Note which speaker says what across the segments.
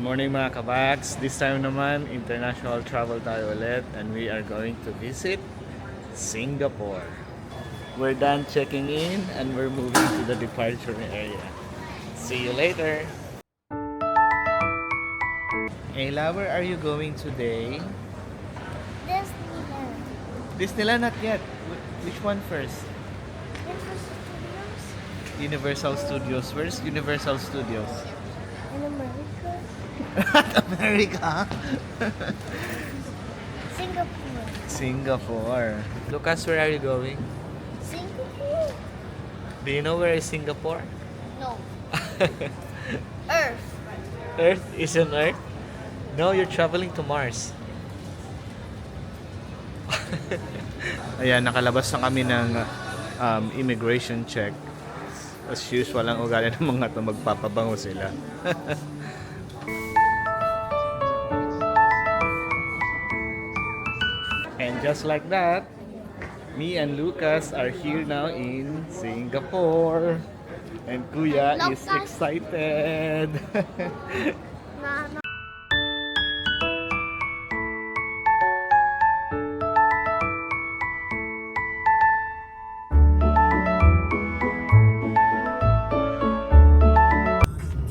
Speaker 1: morning mga kabags. This time naman, international travel tayo ulit and we are going to visit Singapore. We're done checking in and we're moving to the departure area. See you later! Ayla, where are you going today?
Speaker 2: Disneyland.
Speaker 1: Disneyland, not yet. Which one first?
Speaker 2: Universal Studios.
Speaker 1: Universal Studios. Where's Universal Studios?
Speaker 2: In America.
Speaker 1: America?
Speaker 2: Singapore.
Speaker 1: Singapore. Lucas, where are you going?
Speaker 2: Singapore?
Speaker 1: Do you know where is Singapore?
Speaker 2: No. Earth.
Speaker 1: Earth is on Earth? No, you're traveling to Mars. Ayan, nakalabas na kami ng immigration check. As usual, ang ugali ng mga to, magpapabango sila. And just like that, me and Lucas are here now in Singapore. And Kuya is
Speaker 2: Lucas.
Speaker 1: excited.
Speaker 2: Na.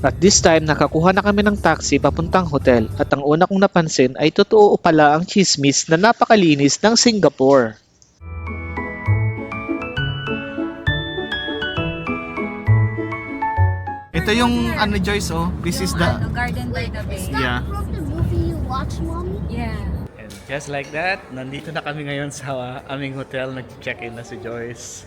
Speaker 3: At this time, nakakuha na kami ng taxi papuntang hotel at ang una kong napansin ay totoo pala ang chismis na napakalinis ng Singapore.
Speaker 1: Ito yung ano Joyce, oh. This is the
Speaker 4: Garden by the Bay.
Speaker 2: Is that
Speaker 1: Yeah.
Speaker 2: from the movie you watch, Mommy?
Speaker 4: Yeah.
Speaker 1: And just like that, nandito na kami ngayon sa aming hotel. Nag-check-in na si Joyce.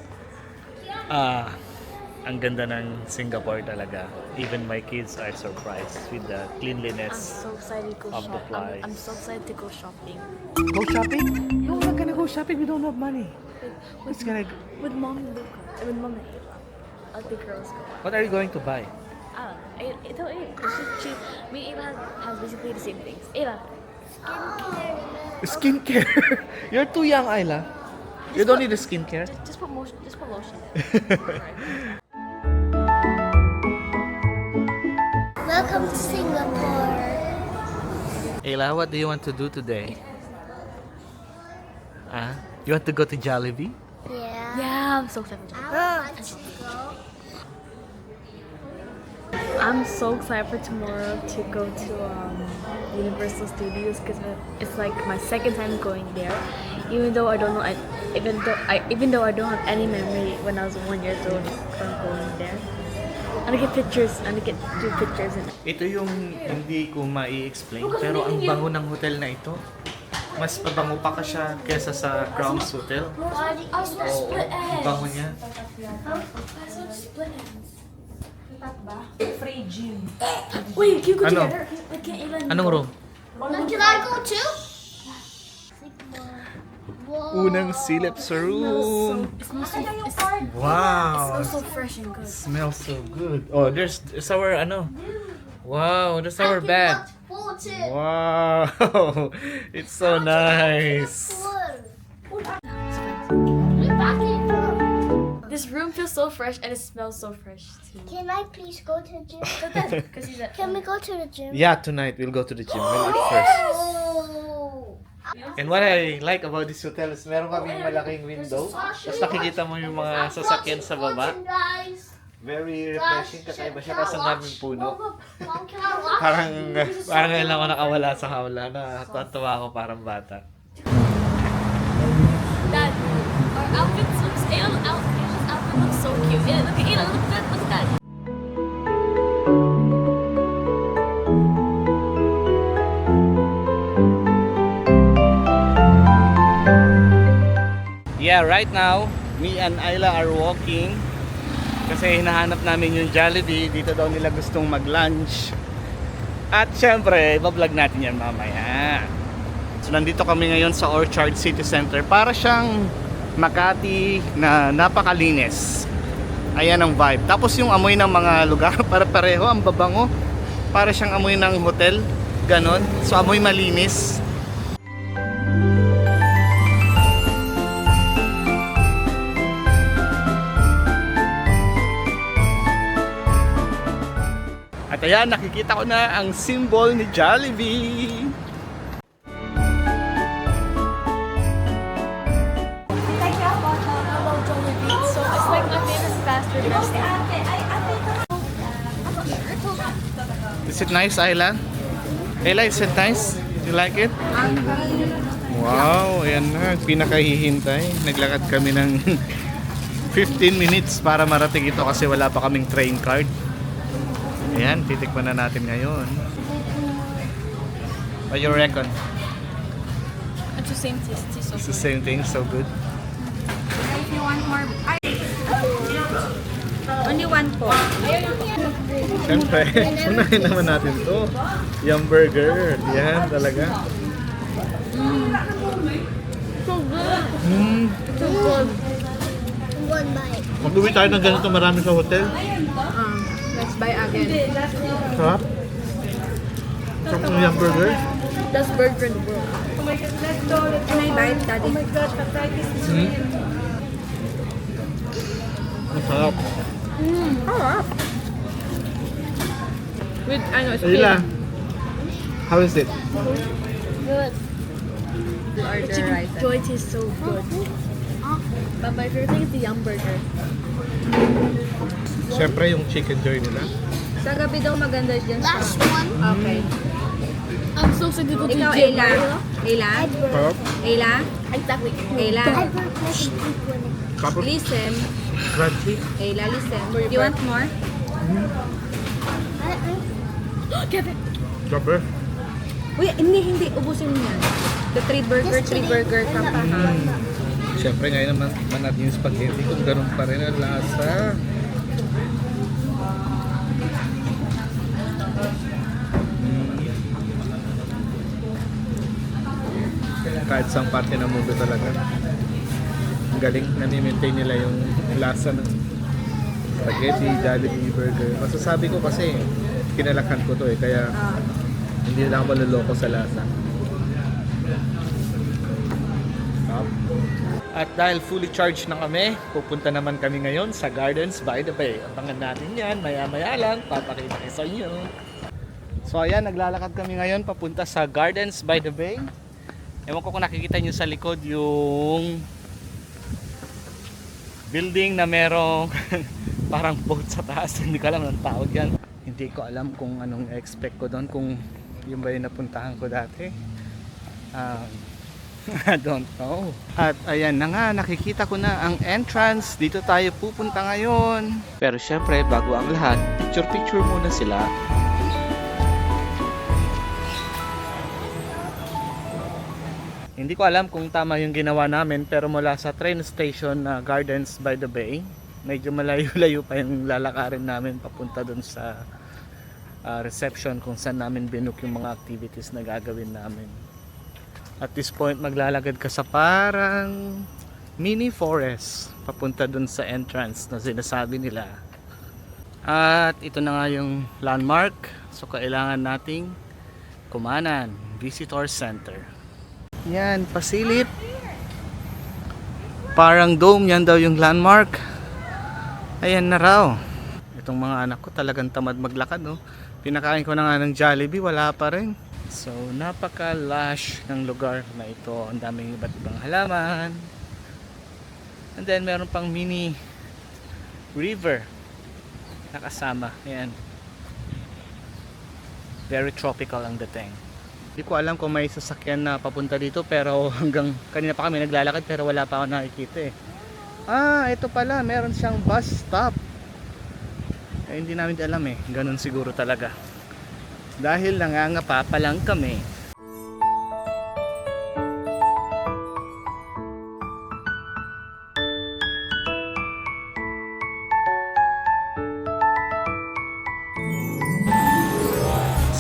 Speaker 1: Ang ganda ng Singapore talaga. Even my kids are surprised with the
Speaker 5: I'm
Speaker 1: cleanliness
Speaker 5: so excited to go
Speaker 1: of the
Speaker 5: shopping.
Speaker 1: place.
Speaker 5: I'm so excited to go shopping
Speaker 6: Go shopping? No, we're not gonna go shopping. We don't have money. It's gonna.
Speaker 5: with mom and Luca. With mom and Ava. All the girls go.
Speaker 1: What are you going to buy?
Speaker 5: I don't know. Ito me and Ava has basically the same things. Ava,
Speaker 1: Skincare. You're too young, Ayla. You don't need a skincare.
Speaker 5: just put motion. Just put lotion.
Speaker 2: Welcome to Singapore.
Speaker 1: Ayla, what do you want to do today? You want to go to Jollibee?
Speaker 2: Yeah.
Speaker 5: Yeah, I'm so excited.
Speaker 2: Let's go.
Speaker 5: I'm so excited for tomorrow to go to Universal Studios because it's like my second time going there. Even though I don't know, even though I don't have any memory when I was 1 year old from going there. I'm gonna get pictures. I'm gonna get two pictures.
Speaker 1: Ito yung hindi ko mai-explain, pero ang bango ng hotel na ito. Mas pabango pa ka siya kesa sa Crowns Hotel. Oo, ang bango niya.
Speaker 5: Wait, you go
Speaker 1: Ano?
Speaker 5: together. I can't even.
Speaker 1: Anong room?
Speaker 2: Can I go too? Whoa.
Speaker 1: Unang silip sa room.
Speaker 5: It smells so.
Speaker 1: Wow!
Speaker 5: It smells so fresh and good.
Speaker 1: Smells so good. Oh, there's our ano. Wow, there's our bed.
Speaker 2: Full too.
Speaker 1: Wow! It's so nice.
Speaker 5: This room feels so fresh and it smells so fresh too.
Speaker 2: Can I please go to the gym?
Speaker 5: Because he's at.
Speaker 2: Can we go to the gym?
Speaker 1: Yeah, tonight we'll go to the gym. We'll eat first.
Speaker 2: Oh.
Speaker 1: And what I like about this hotel is meron kaming malaking window. Tapos nakikita mo yung mga sasakyan sa baba.
Speaker 2: Guys.
Speaker 1: Very refreshing. Kakaiba siya kasi ang daming puno.
Speaker 2: Mom, can I watch?
Speaker 1: Parang ngayon lang ako nakawala sa hawla na tuwa ako parang bata.
Speaker 5: Dad, our outfits looks. Ayla's outfit looks so cute. Yeah, look at Ayla. Look at that.
Speaker 1: Yeah, right now, me and Ayla are walking kasi hinahanap namin yung Jollibee. Dito daw nila gustong mag-lunch. At syempre, iba-vlog natin yan mamaya. So nandito kami ngayon sa Orchard City Center. Para siyang Makati na napakalinis. Ayan ang vibe. Tapos yung amoy ng mga lugar, para pareho, ang babango. Para siyang amoy ng hotel. Ganon. So amoy malinis. ayan, nakikita ko na ang symbol ni Jollibee.
Speaker 5: So it's like my famous fast food restaurant.
Speaker 1: Is it nice, Ayla? Ayla, is it nice? You like it? Wow, ayan na. Pinakahihintay. Naglakad kami ng 15 minutes para marating ito kasi wala pa kaming train card. Ayan, titikman na natin ngayon. What you reckon?
Speaker 5: It's the same taste. So
Speaker 1: It's the same thing, so good.
Speaker 4: If you want more, only one po.
Speaker 1: Siyempre, unahin naman natin to. Yung burger. Yan, talaga.
Speaker 5: so good.
Speaker 1: Mm.
Speaker 2: One bite.
Speaker 1: Mag-uwi tayo ng ganito marami sa hotel.
Speaker 4: Let's buy again.
Speaker 1: Sarap. Sarap ng yung burger.
Speaker 5: Best burger in the world.
Speaker 4: Can I buy it, Daddy?
Speaker 1: Mm. Masarap.
Speaker 5: With
Speaker 1: Ayla, how is it?
Speaker 2: Good.
Speaker 4: Order rice.
Speaker 5: Joy tastes so good. But my favorite thing is the yum burger.
Speaker 1: Siyempre yung chicken joy nila.
Speaker 4: Sa gabi daw maganda dyan sa...
Speaker 2: Last one.
Speaker 4: Okay.
Speaker 5: I'm so excited to go to
Speaker 4: Ikaw,
Speaker 5: Jim.
Speaker 4: Ayla. Ayla?
Speaker 1: Sarap.
Speaker 4: Ayla?
Speaker 5: Exactly.
Speaker 4: Ayla?
Speaker 1: Tapos
Speaker 4: Listen.
Speaker 1: crunchy.
Speaker 4: Ayla, listen. You want more?
Speaker 5: Kevin.
Speaker 1: Grabe.
Speaker 4: Uy, hindi. Ubusin mo yan. The three burger ka pa.
Speaker 1: Siyempre ngayon naman tikman natin yung spaghetti kung ganun pa rin ang lasa. Kahit saan parte ng movie talaga. Ang galing, nami-maintain nila yung lasa ng spaghetti, Jollibee, burger. Masasabi ko kasi, kinalakhan ko to kaya hindi na ako maluloko sa lasa. Stop. At dahil fully charged na kami, pupunta naman kami ngayon sa Gardens by the Bay. Abangan natin yan, maya-maya lang, papakita ko sa inyo. So ayan, naglalakad kami ngayon papunta sa Gardens by the Bay. Ewan ko kung nakikita nyo sa likod yung building na merong parang boat sa taas. Hindi ko alam anong tawag yan. Hindi ko alam kung anong expect ko doon, kung yung ba yung napuntahan ko dati. I don't know. At ayan na nga, nakikita ko na ang entrance. Dito tayo pupunta ngayon.
Speaker 3: Pero syempre, bago ang lahat, picture-picture muna sila.
Speaker 1: Hindi ko alam kung tama yung ginawa namin, pero mula sa train station na Gardens by the Bay, medyo malayo-layo pa yung lalakarin namin papunta dun sa reception kung saan namin binook yung mga activities na gagawin namin. At this point, maglalagad ka sa parang mini forest papunta dun sa entrance na sinasabi nila. At ito na nga yung landmark, so kailangan nating kumanan, Visitor Center. Yan, pasilip. Parang dome, yan daw yung landmark. Ayan na raw. Itong mga anak ko talagang tamad maglakad, no? Pinakain ko na nga ng Jollibee, wala pa rin. So, napaka-lush ng lugar na ito. Ang daming iba't ibang halaman. And then, meron pang mini river na kasama. Ayan. Very tropical ang dating. Hindi ko alam kung may sasakyan na papunta dito, pero hanggang kanina pa kami naglalakad pero wala pa ako nakikita eh. Ito pala, meron siyang bus stop. Hindi namin alam eh, ganun siguro talaga. Dahil nangangapa pa lang kami.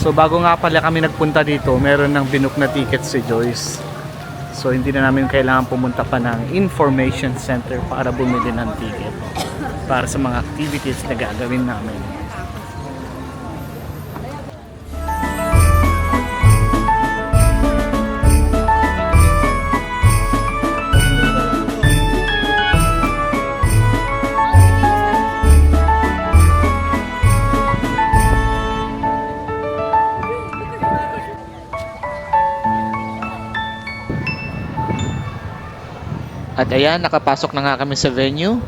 Speaker 1: So bago nga pala kami nagpunta dito, meron ng binook na ticket si Joyce. So hindi na namin kailangan pumunta pa ng information center para bumili ng ticket para sa mga activities na gagawin namin.
Speaker 3: At ayan, nakapasok na nga kami sa venue.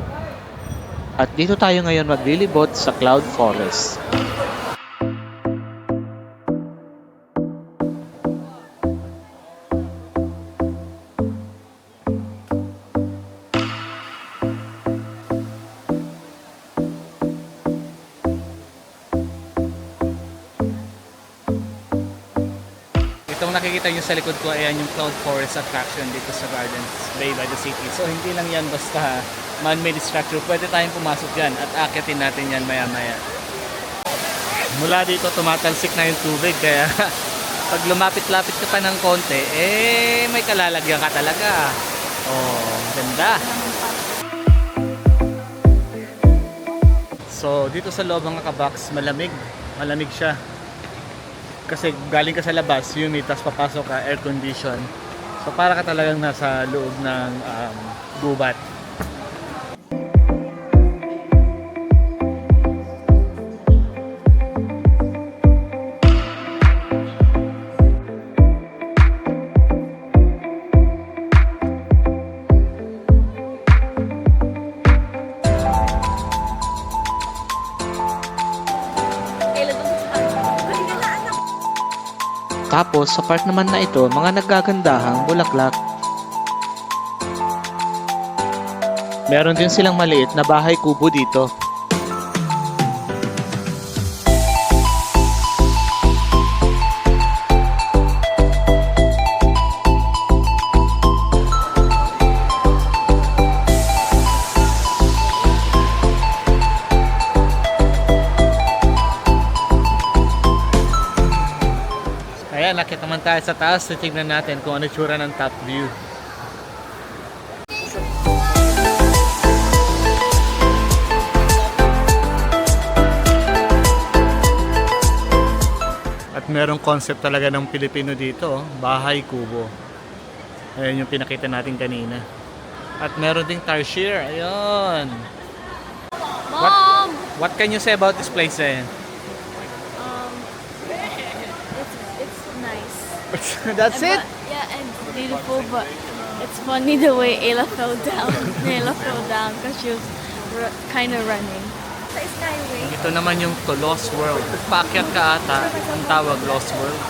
Speaker 3: At dito tayo ngayon maglilibot sa Cloud Forest.
Speaker 1: Itong nakikita nyo sa likod ko, ayan yung Cloud Forest attraction dito sa Gardens Bay by the City. So hindi lang yan basta man-made structure, pwede tayong pumasok dyan at akitin natin yan maya-maya. Mula dito tumatalsik na yung tubig, kaya pag lumapit-lapit ka pa ng konti, may kalalagyan ka talaga. Oh, ganda. So dito sa loob mga kabox, malamig siya. Kasi galing ka sa labas, humid, tapos papasok ka, air condition. So para ka talagang nasa loob ng gubat.
Speaker 3: Tapos sa part naman na ito, mga naggagandahang bulaklak. Meron din silang maliit na bahay kubo dito.
Speaker 1: Ayan, nakita naman tayo sa taas. Tignan natin kung ano tsura ng top view. At merong concept talaga ng Pilipino dito, bahay kubo. Ayan yung pinakita natin kanina. At meron ding tarsier. Ayun.
Speaker 5: Mom!
Speaker 1: What can you say about this place then?
Speaker 5: It's nice.
Speaker 1: That's it?
Speaker 5: Yeah, and it's beautiful, but it's funny the way Ayla fell down. Ayla fell down because she was kind of running. Sa Skyway.
Speaker 1: Ito naman yung to Lost World. Paakyat ka ata, ang tawag Lost World.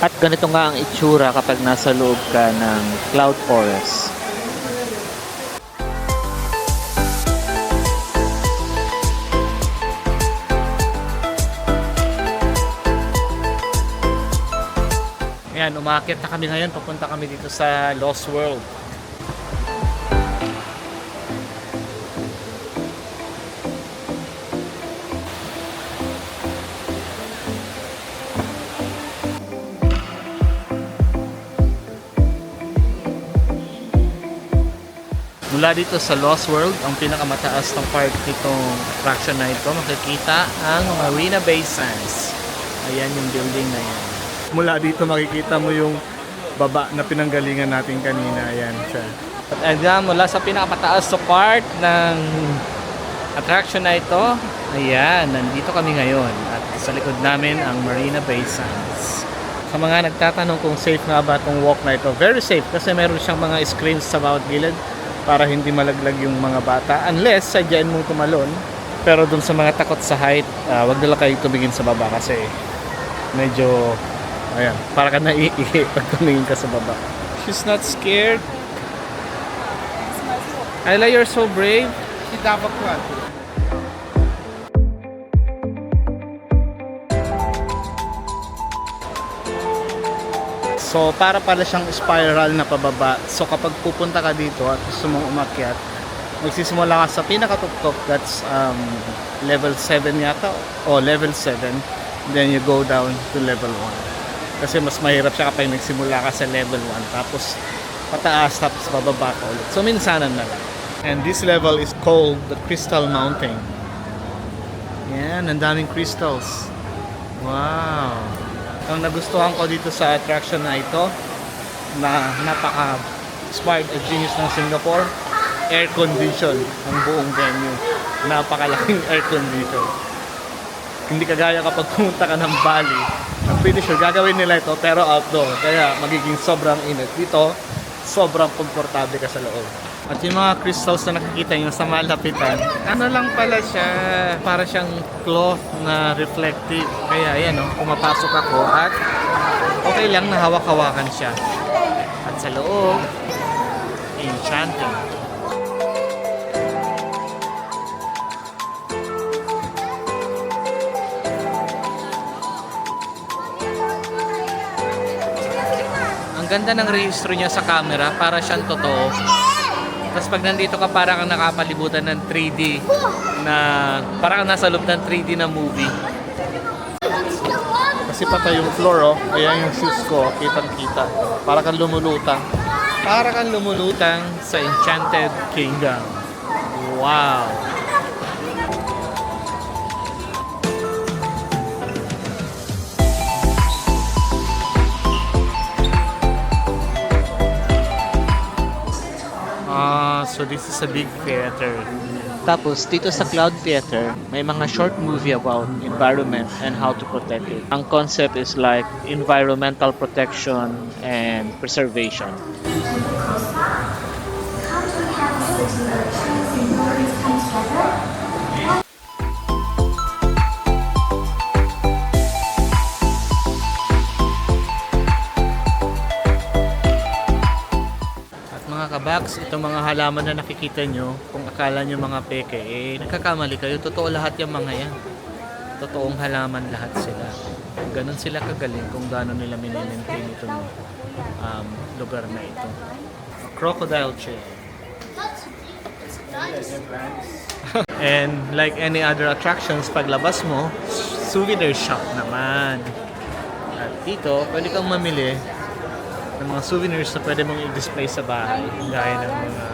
Speaker 3: At ganito nga ang itsura kapag nasa loob ka ng Cloud Forest.
Speaker 1: Ayan, umakyat na kami ngayon. Papunta kami dito sa Lost World. Mula dito sa Lost World, ang pinakamataas ng part nitong attraction na ito, makikita ang Marina Bay Sands. Ayan yung building na yan. Mula dito makikita mo yung baba na pinanggalingan natin kanina. Ayan siya. At ayan, mula sa pinakamataas sa part ng attraction na ito, ayan, nandito kami ngayon. At sa likod namin ang Marina Bay Sands. Sa mga nagtatanong kung safe nga ba itong walk na ito, very safe kasi meron siyang mga screens sa bawat gilid para hindi malaglag yung mga bata. Unless sadyain mong tumalon. Pero dun sa mga takot sa height, wag nila kayo tumingin sa baba kasi medyo ayan, para ka naiihi pag tumingin ka sa baba. She's not scared. Ayla, you're so brave.
Speaker 6: Si dapat ko.
Speaker 1: So, para pala siyang spiral na pababa. So, kapag pupunta ka dito at gusto mong umakyat, magsisimula ka sa pinakatuktok, that's level 7 yata, o level 7. Then you go down to level 1. Kasi mas mahirap siya kapag nagsimula ka sa level 1. Tapos, pataas, tapos bababa ka ulit. So, minsanan na lang. And this level is called the Crystal Mountain. Yan, ang daming crystals. Wow! Ang nagustuhan ko dito sa attraction na ito, na napaka-smart at genius ng Singapore, air condition ang buong venue. Napakalaking air condition. Hindi kagaya kapag pumunta ka ng Bali. I'm pretty sure gagawin nila ito pero outdoor. Kaya magiging sobrang init. Dito, sobrang komportable ka sa loob. At yung mga crystals na nakikita nyo sa malapitan, ano lang pala siya, para siyang cloth na reflective. Kaya yan, pumapasok ako at okay lang na hawak-hawakan siya. At sa loob, enchanting. Ang ganda ng rehistro niya sa camera, para siyang totoo. Tapos pag nandito ka, parang kang nakapalibutan ng 3D na, parang kang nasa loob ng 3D na movie. Kasi patay yung floor, kaya yung shoes ko, kitang-kita. Para kang lumulutang. Para kang lumulutang sa Enchanted Kingdom. Wow! So this is a big theater.
Speaker 3: Tapos dito sa Cloud Theater, may mga short movie about environment and how to protect it. Ang concept is like environmental protection and preservation.
Speaker 1: Kabags, itong mga halaman na nakikita nyo, kung akala nyo mga peke, nagkakamali kayo. Totoo lahat yung mga yan. Totoong halaman lahat sila. Ganon sila kagaling kung gaano nila minimaintain itong lugar na ito. Crocodile tree. And like any other attractions, paglabas mo, souvenir shop naman. At dito, pwede kang mamili ng mga souvenirs na pwede mong i-display sa bahay. Gaya ng mga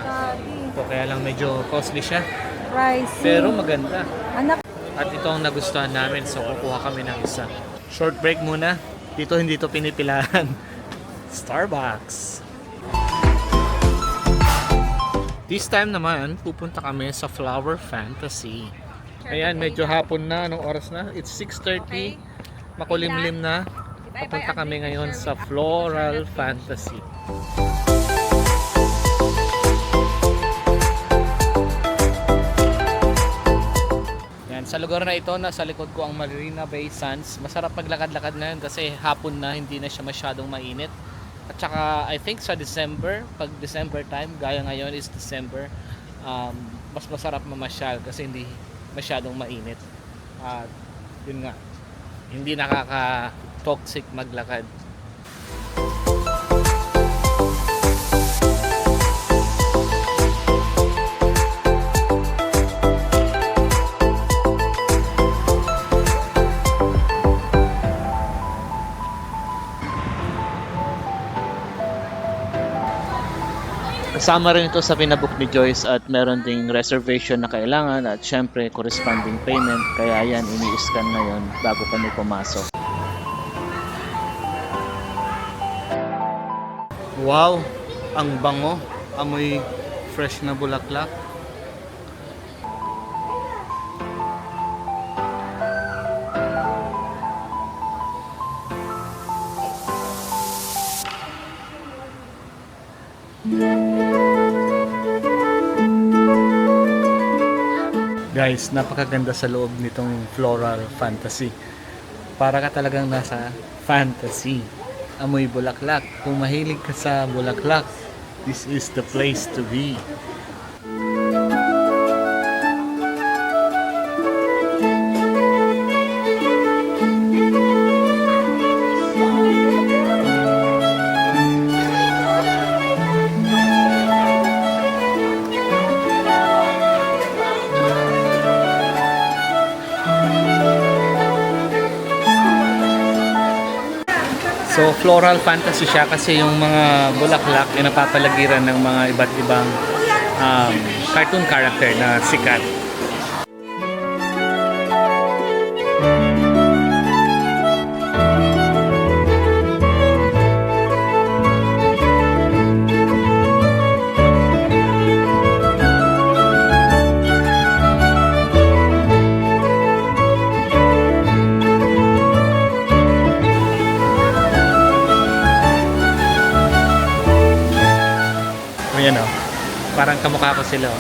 Speaker 1: ito, kaya lang medyo costly siya.
Speaker 4: Pricey.
Speaker 1: Pero maganda.
Speaker 4: Anak.
Speaker 1: At ito ang nagustuhan namin, so kukuha kami ng isa. Short break muna. Dito hindi to pinipilahan. Starbucks. This time naman, pupunta kami sa Flower Fantasy. Ayan, medyo hapon na. Anong oras na? It's 6:30. Makulimlim na. Papunta kami ngayon sa Floral Fantasy. Yan, sa lugar na ito, nasa likod ko ang Marina Bay Sands. Masarap maglakad-lakad ngayon kasi hapon na, hindi na siya masyadong mainit. At saka, I think sa December, pag December time, gaya ngayon is December, mas masarap mamasyal kasi hindi masyadong mainit. At yun nga, hindi nakaka-toxic maglakad.
Speaker 3: Kasama rin ito sa pinabook ni Joyce at meron ding reservation na kailangan at syempre corresponding payment. Kaya yan, ini-scan na yun bago kami pumasok.
Speaker 1: Wow! Ang bango. Amoy fresh na bulaklak. Guys, napakaganda sa loob nitong Floral Fantasy. Para ka talagang nasa fantasy. Amoy bulaklak. Kung mahilig ka sa bulaklak, this is the place to be. So, floral fantasy siya kasi yung mga bulaklak ay napapalagiran ng mga iba't ibang cartoon character na sikat. Ayan o, Parang kamukha ko sila. Oh.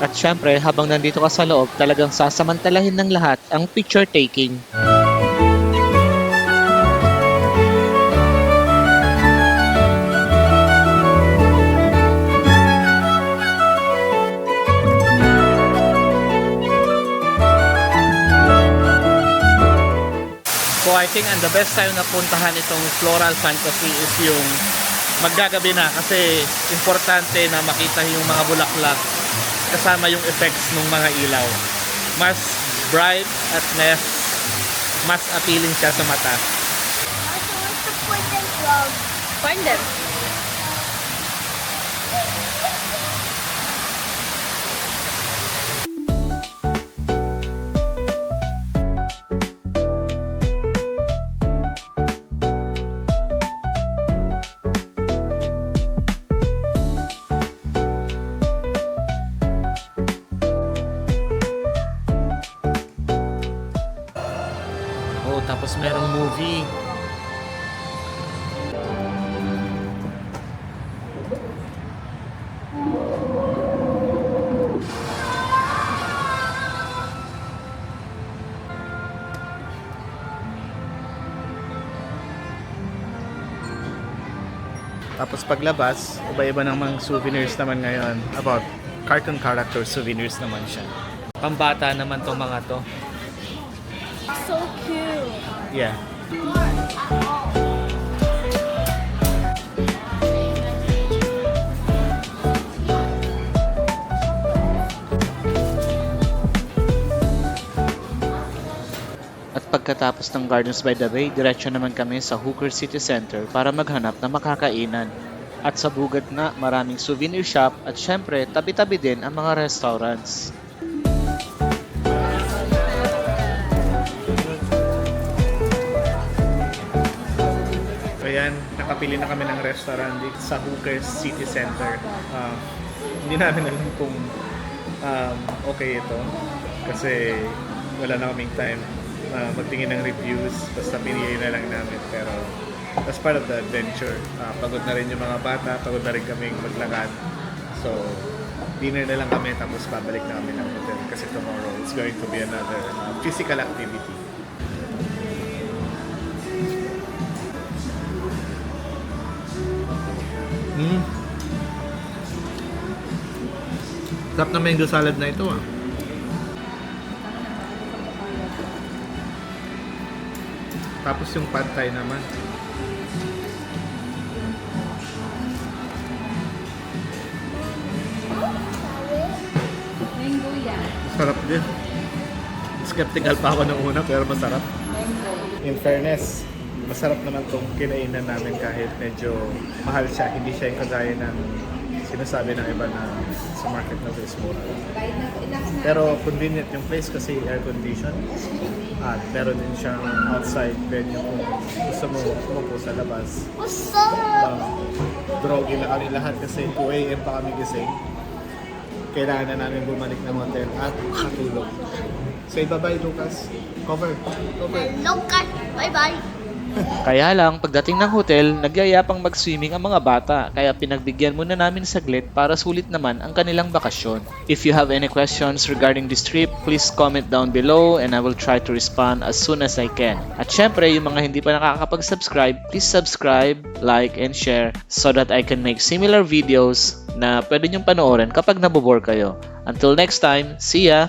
Speaker 3: At syempre, habang nandito ka sa loob, talagang sasamantalahin ng lahat ang picture taking.
Speaker 1: So I think ang the best time na puntahan itong Floral Fantasy is yung maggagabi na kasi importante na makita yung mga bulaklak kasama yung effects ng mga ilaw. Mas bright at mas appealing siya sa mata.
Speaker 2: Also, what's the point of love?
Speaker 4: Find them.
Speaker 1: Oh, tapos merong movie. Tapos paglabas, iba-iba ng mga souvenirs naman ngayon. About cartoon character souvenirs naman siya. Pambata naman tong mga to.
Speaker 2: So cute.
Speaker 1: Yeah.
Speaker 3: At pagkatapos ng Gardens by the Bay, diretso naman kami sa Hooker City Center para maghanap ng makakainan. At sa Bugat nga, maraming souvenir shop at syempre, tabi-tabi din ang mga restaurants.
Speaker 1: Ayan, nakapili na kami ng restaurant dito sa Hooker City Center. Hindi namin alam kung okay ito kasi wala na kaming time magtingin ng reviews, basta pinili na lang namin. Pero as part of the adventure, pagod na rin yung mga bata, pagod na rin kaming maglakad. So, dinner na lang kami tapos babalik na kami ng hotel kasi tomorrow it's going to be another physical activity. Sarap na mango salad na ito Tapos yung pad thai naman.
Speaker 4: Mango yan.
Speaker 1: Sarap din. Skeptical pa ako nung una pero masarap. In fairness, masarap naman tong kinainan namin kahit medyo mahal siya. Hindi siya yung kagaya ng sinasabi ng iba na sa market na is mura. Pero convenient yung place kasi air condition. At meron din siyang outside venue kung gusto mo po sa labas. Drogy na kami lahat kasi 2 AM pa kami gising. Kailangan na namin bumalik ng hotel at matulog. Say bye-bye, Lucas. Cover.
Speaker 2: Lucas, bye-bye.
Speaker 3: Kaya lang, pagdating ng hotel, nagyayapang mag-swimming ang mga bata, kaya pinagbigyan muna namin saglit para sulit naman ang kanilang bakasyon. If you have any questions regarding this trip, please comment down below and I will try to respond as soon as I can. At syempre, yung mga hindi pa nakakapag-subscribe, please subscribe, like, and share so that I can make similar videos na pwede nyong panoorin kapag nabobore kayo. Until next time, see ya!